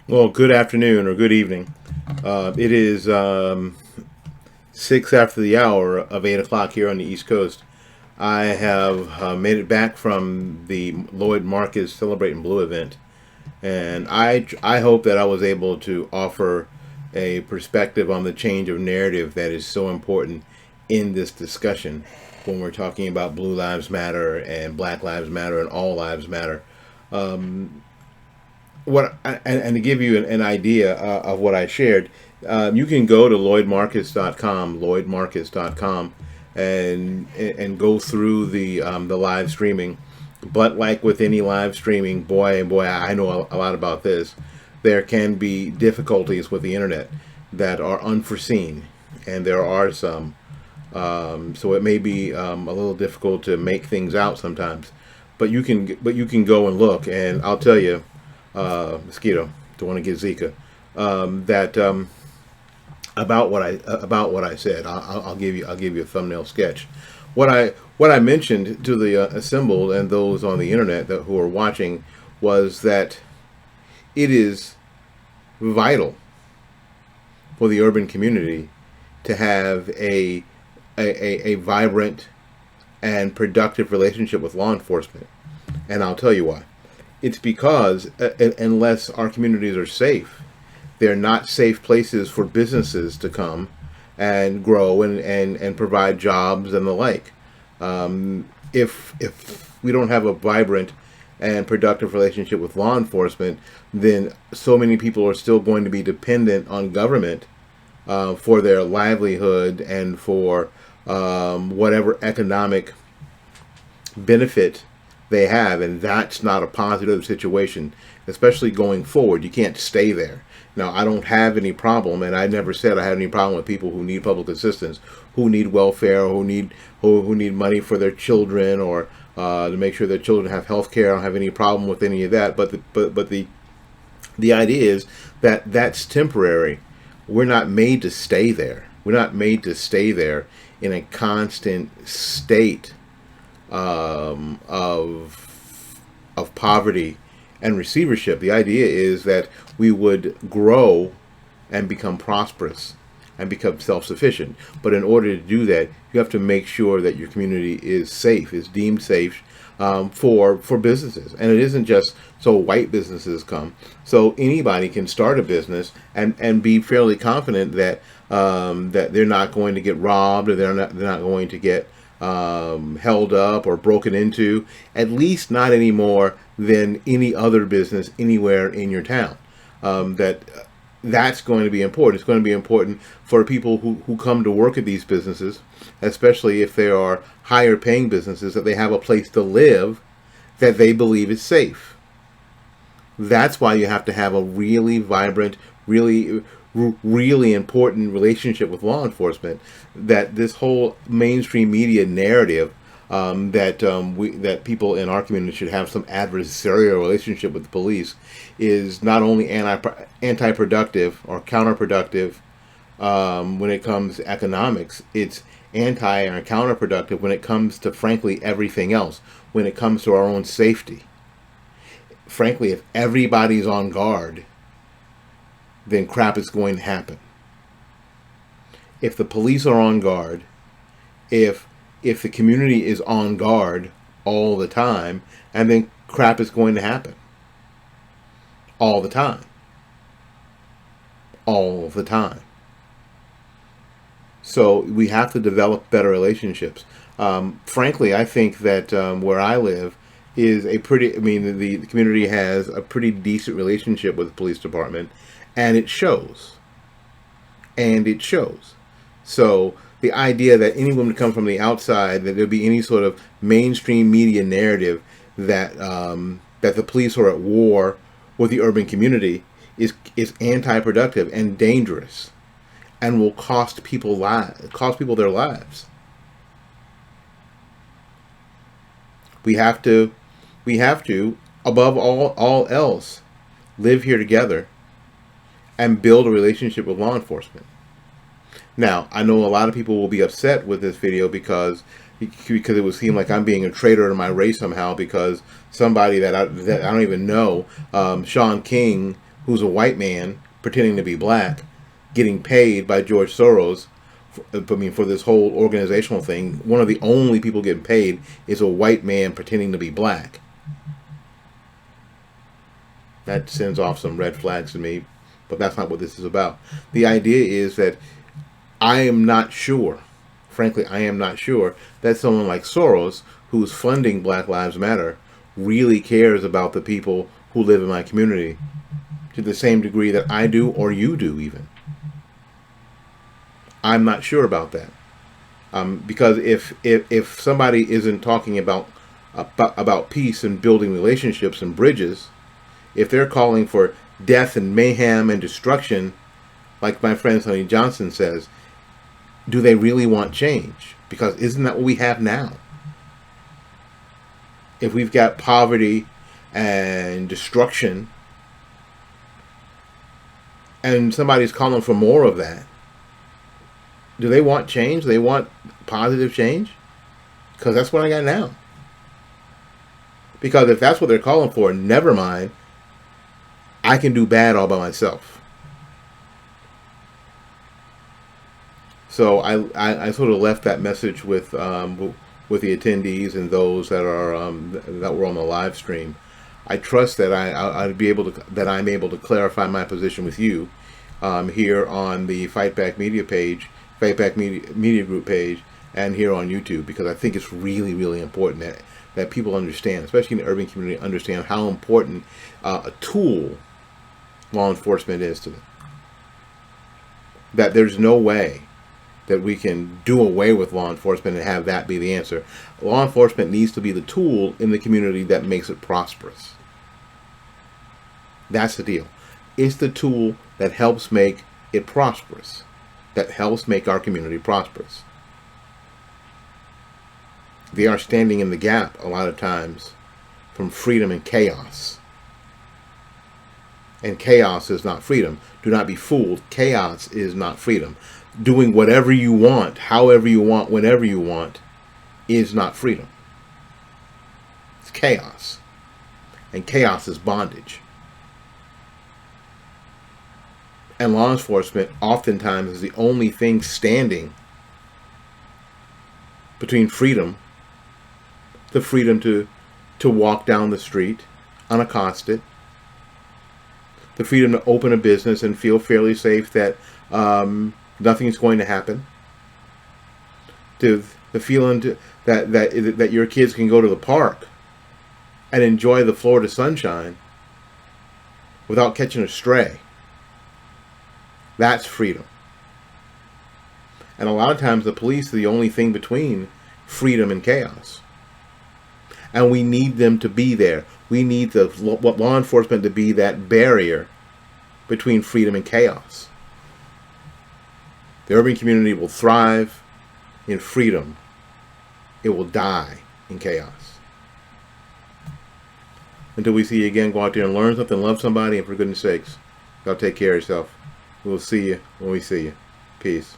Well, good afternoon or good evening. It is 6 after the hour of 8 o'clock here on the East Coast. I have made it back from the Lloyd Marcus Celebrating Blue event, and I hope that I was able to offer a perspective on the change of narrative that is so important in this discussion when we're talking about Blue Lives Matter and Black Lives Matter and All Lives Matter. And to give you an idea of what I shared, you can go to lloydmarcus.com, and go through the live streaming. But like with any live streaming, boy, I know a lot about this. There can be difficulties with the internet that are unforeseen, and there are some. So it may be a little difficult to make things out sometimes. But you can go and look, and I'll tell you, mosquito. Don't want to get Zika. That about what I said. I'll give you a thumbnail sketch. What I mentioned to the assembled and those on the internet who are watching was that it is vital for the urban community to have a vibrant and productive relationship with law enforcement, and I'll tell you why. It's because unless our communities are safe, they're not safe places for businesses to come and grow and provide jobs and the like. If we don't have a vibrant and productive relationship with law enforcement, then so many people are still going to be dependent on government for their livelihood and for whatever economic benefit they have, and that's not a positive situation, especially going forward. You can't stay there. Now, I don't have any problem, and I never said I had any problem with people who need public assistance, who need welfare, who need money for their children, or to make sure their children have health care. I don't have any problem with any of that. But the idea is that that's temporary. We're not made to stay there. We're not made to stay there in a constant state of poverty and receivership. The idea is that we would grow and become prosperous and become self-sufficient. But in order to do that, you have to make sure that your community is safe, is deemed safe for businesses. And it isn't just so white businesses come. So anybody can start a business and be fairly confident that that they're not going to get robbed, or they're not going to get held up or broken into, at least not any more than any other business anywhere in your town. That's going to be important. It's going to be important for people who come to work at these businesses, especially if they are higher paying businesses, that they have a place to live that they believe is safe. That's why you have to have a really vibrant, really important relationship with law enforcement. That this whole mainstream media narrative, that people in our community should have some adversarial relationship with the police, is not only anti-productive or counterproductive when it comes to economics. It's anti or counterproductive when it comes to, frankly, everything else. When it comes to our own safety, frankly, if everybody's on guard, then crap is going to happen. If the police are on guard, if the community is on guard all the time, and then crap is going to happen all the time. All the time. So we have to develop better relationships. Frankly, I think that where I live is the community has a pretty decent relationship with the police department, and it shows. And it shows. So the idea that anyone would come from the outside, that there'd be any sort of mainstream media narrative that that the police are at war with the urban community is anti-productive and dangerous, and will cost people their lives. We have to above all else, live here together and build a relationship with law enforcement. Now, I know a lot of people will be upset with this video because it would seem like I'm being a traitor to my race somehow, because somebody that I don't even know, Sean King, who's a white man pretending to be black, getting paid by George Soros. For this whole organizational thing, one of the only people getting paid is a white man pretending to be black. That sends off some red flags to me, but that's not what this is about. The idea is that I am not sure, frankly, I am not sure that someone like Soros, who's funding Black Lives Matter, really cares about the people who live in my community to the same degree that I do, or you do even. I'm not sure about that. Because if somebody isn't talking about peace and building relationships and bridges, if they're calling for death and mayhem and destruction, like my friend Sonny Johnson says, do they really want change? Because isn't that what we have now? If we've got poverty and destruction, and somebody's calling for more of that, do they want change? Do they want positive change? Because that's what I got now. Because if that's what they're calling for, never mind, I can do bad all by myself. So I sort of left that message with the attendees and those that are that were on the live stream. I trust that I'm able to clarify my position with you here on the Fight Back Media page, Fight Back Media Group page, and here on YouTube, because I think it's really, really important that people understand, especially in the urban community, understand how important a tool law enforcement is to them. That there's no way that we can do away with law enforcement and have that be the answer. Law enforcement needs to be the tool in the community that makes it prosperous. That's the deal. It's the tool that helps make it prosperous, that helps make our community prosperous. They are standing in the gap a lot of times from freedom and chaos. And chaos is not freedom. Do not be fooled. Chaos is not freedom. Doing whatever you want, however you want, whenever you want, is not freedom. It's chaos. And chaos is bondage. And law enforcement oftentimes is the only thing standing between freedom, the freedom to walk down the street unaccosted, the freedom to open a business and feel fairly safe that nothing's going to happen, to the feeling that your kids can go to the park and enjoy the Florida sunshine without catching a stray. That's freedom. And a lot of times the police are the only thing between freedom and chaos. And we need them to be there. We need the law enforcement to be that barrier between freedom and chaos. The urban community will thrive in freedom. It will die in chaos. Until we see you again, go out there and learn something, love somebody, and for goodness sakes, y'all take care of yourself. We'll see you when we see you. Peace.